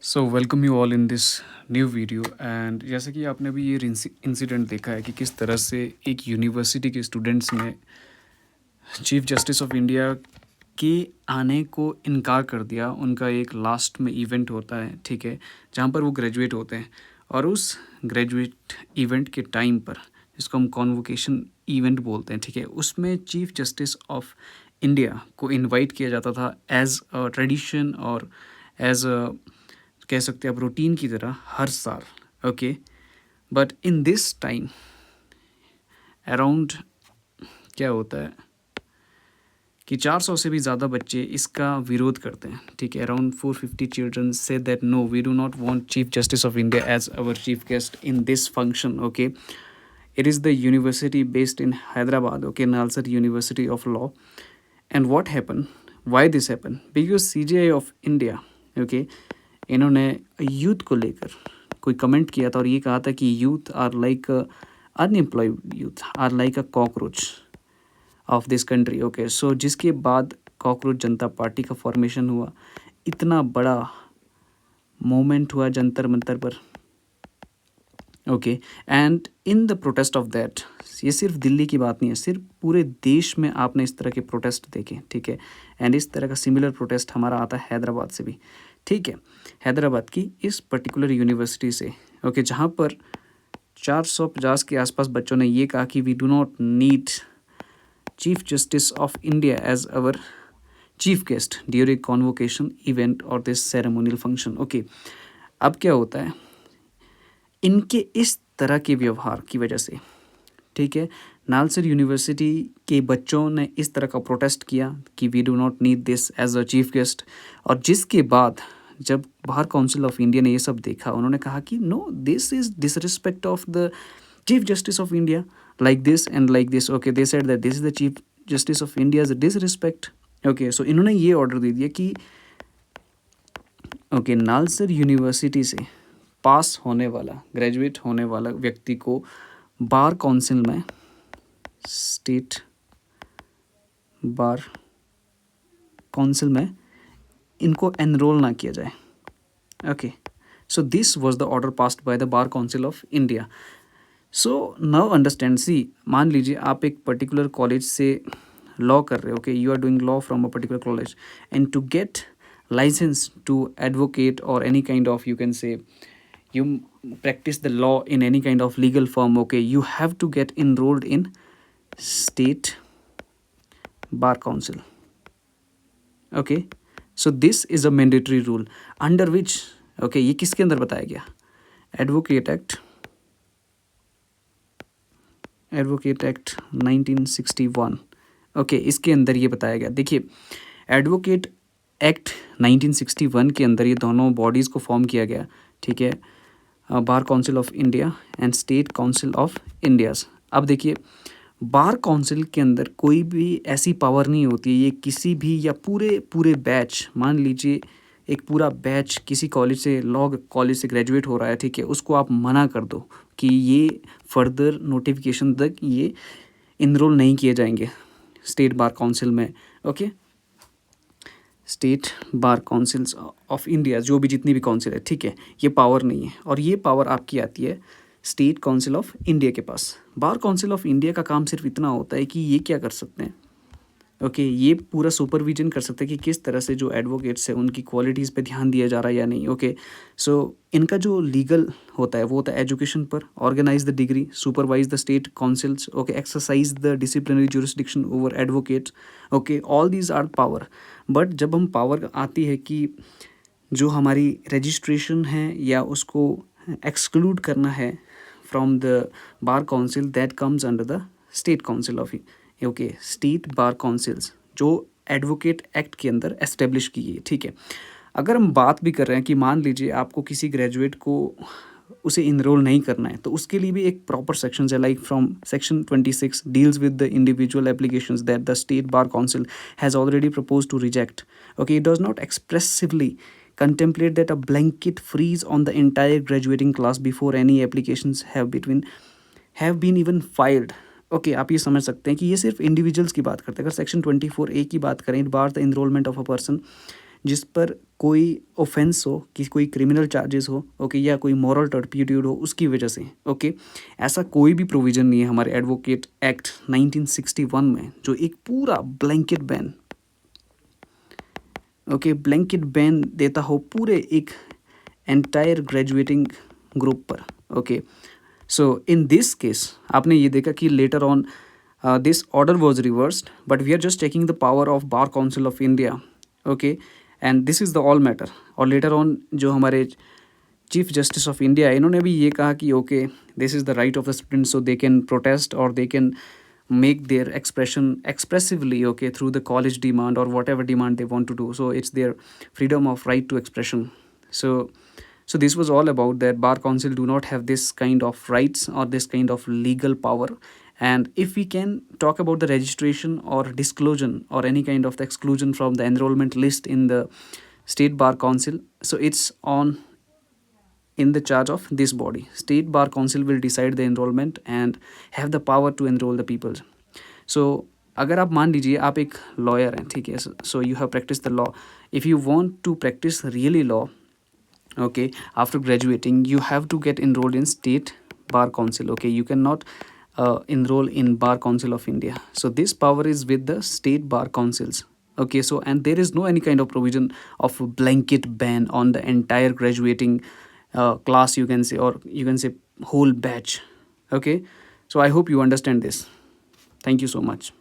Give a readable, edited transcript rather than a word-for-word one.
So welcome you all in this new video and जैसे कि आपने अभी ये इंसिडेंट देखा है कि किस तरह से एक यूनिवर्सिटी के स्टूडेंट्स ने चीफ जस्टिस ऑफ इंडिया के आने को इनकार कर दिया। उनका एक लास्ट में इवेंट होता है, ठीक है, जहाँ पर वो ग्रेजुएट होते हैं और उस ग्रेजुएट इवेंट के टाइम पर, जिसको हम कॉन्वोकेशन इवेंट बोलते हैं, ठीक है, उसमें चीफ जस्टिस ऑफ इंडिया को इनवाइट किया जाता था एज अ ट्रेडिशन और एज अ कह सकते हैं आप रूटीन की तरह हर साल। Okay, but in this time around क्या होता है कि 400 से भी ज़्यादा बच्चे इसका विरोध करते हैं, ठीक है। Around 450 children say that no, we do not want chief justice of India as our chief guest in this function. Okay, it is the university based in Hyderabad, okay, Nalsar University of Law. And what happened, why this happened, because CJI of India, okay, इन्होंने youth को लेकर कोई comment किया था और ये कहा था कि youth are like unemployed, youth are like a cockroach of this country. Okay, so जिसके बाद कॉकरोच जनता पार्टी का फॉर्मेशन हुआ, इतना बड़ा मोमेंट हुआ जंतर मंतर पर। Okay, and in the protest of that, ये सिर्फ दिल्ली की बात नहीं है, सिर्फ पूरे देश में आपने इस तरह के प्रोटेस्ट देखे, ठीक है। एंड इस तरह का सिमिलर प्रोटेस्ट हमारा आता है हैदराबाद से भी, ठीक है, हैदराबाद की इस पर्टिकुलर यूनिवर्सिटी से। ओके, जहाँ पर 450 के आसपास बच्चों ने ये कहा कि we do not need chief justice of India as our chief guest during convocation event और दिस सेरेमोनियल फंक्शन। ओके, अब क्या होता है, इनके इस तरह के व्यवहार की वजह से, ठीक है, नालसर यूनिवर्सिटी के बच्चों ने इस तरह का प्रोटेस्ट किया कि we do not need this as a chief guest. और जिसके बाद जब बार काउंसिल ऑफ इंडिया ने ये सब देखा, उन्होंने कहा कि no, this is disrespect of the chief justice of India, like this and like this. Okay, they said that this is the chief justice of India is disrespect. Okay, so इन्होंने ये order दे दिया कि okay, NALSAR university से पास होने वाला, graduate होने वाला व्यक्ति को बार काउंसिल में, स्टेट बार काउंसिल में इनको एनरोल ना किया जाए। Okay, so this was the order passed by the Bar council of India. So now understand, see, मान लीजिए आप एक पर्टिकुलर कॉलेज से लॉ कर रहे हो, okay, you are doing law from a particular college and to get license to advocate or any kind of, you can say, you practice the law in any kind of legal firm, okay, you have to get enrolled in state bar council. Okay, so this is a mandatory rule under which, okay, ये किसके अंदर बताया गया, advocate act 1961। Okay, इसके अंदर ये बताया गया। देखिए, एडवोकेट एक्ट 1961 के अंदर ये दोनों बॉडीज़ को फॉर्म किया गया, ठीक है, bar council of India and state council of India's. अब देखिए, बार काउंसिल के अंदर कोई भी ऐसी पावर नहीं होती है, ये किसी भी या पूरे बैच, मान लीजिए एक पूरा बैच किसी कॉलेज से, लॉ कॉलेज से ग्रेजुएट हो रहा है, ठीक है, उसको आप मना कर दो कि ये फर्दर नोटिफिकेशन तक ये इनरोल नहीं किए जाएंगे स्टेट बार काउंसिल में। Okay, state bar councils of India, जो भी जितनी भी काउंसिल है, ठीक है, ये पावर नहीं है, और ये पावर आपकी आती है स्टेट काउंसिल ऑफ इंडिया के पास। बार काउंसिल ऑफ इंडिया का काम सिर्फ इतना होता है कि ये क्या कर सकते हैं, ओके, ये पूरा सुपरविजन कर सकते हैं कि किस तरह से जो एडवोकेट्स हैं उनकी क्वालिटीज़ पे ध्यान दिया जा रहा है या नहीं। ओके, सो इनका जो लीगल होता है वो होता है एजुकेशन पर, organise the degree, supervise the state councils, okay, exercise the disciplinary jurisdiction over advocates. Okay, all these are power. But जब हम पावर आती है कि जो हमारी रजिस्ट्रेशन है या उसको एक्सक्लूड करना है from the Bar council, that comes under the state council of, okay, state bar councils, जो एडवोकेट एक्ट के अंदर एस्टेब्लिश की गई, ठीक है। अगर हम बात भी कर रहे हैं कि मान लीजिए आपको किसी ग्रेजुएट को उसे इनरोल नहीं करना है, तो उसके लिए भी एक प्रॉपर सेक्शन है, like from section 26 deals with the individual applications that the state bar council has already propose to reject. Okay, it does not expressively contemplate that a blanket freeze on the entire graduating class before any applications have been even filed. Okay, आप ये समझ सकते हैं कि ये सिर्फ individuals की बात करते हैं। अगर सेक्शन 24A की बात करें, it bar the enrolment of a person जिस पर कोई ऑफेंस हो, कि कोई क्रिमिनल चार्जेस हो, ओके, या कोई मॉरल टर्पिट्यूड हो उसकी वजह से, ओके, ऐसा कोई भी प्रोविज़न नहीं है हमारे एडवोकेट एक्ट 1961 में जो एक पूरा blanket ban, okay, blanket ban देता हो पूरे एक एंटायर ग्रेजुएटिंग ग्रुप पर, okay. So in this case आपने ये देखा कि later on this order was reversed, but we are just taking the power of bar council of India, okay, and this is the all matter. और later on जो हमारे chief justice of India है, इन्होंने भी ये कहा कि okay, this is the right of the student, so they can protest और they can make their expression expressively, okay, through the college demand or whatever demand they want to do. So it's their freedom of right to expression. So this was all about that. Bar council do not have this kind of rights or this kind of legal power. And if we can talk about the registration or disclosure or any kind of the exclusion from the enrollment list in the state bar council, so it's on in the charge of this body. State bar council will decide the enrollment and have the power to enroll the people. So अगर आप मान लीजिए आप एक lawyer हैं, ठीक है, so you have practise the law, if you want to practise really law, okay, after graduating you have to get enrolled in state bar council, okay, you cannot enroll in bar council of India. So this power is with the state bar councils, okay. So and there is no any kind of provision of a blanket ban on the entire graduating class, you can say, or you can say whole batch, okay. So I hope you understand this. Thank you so much.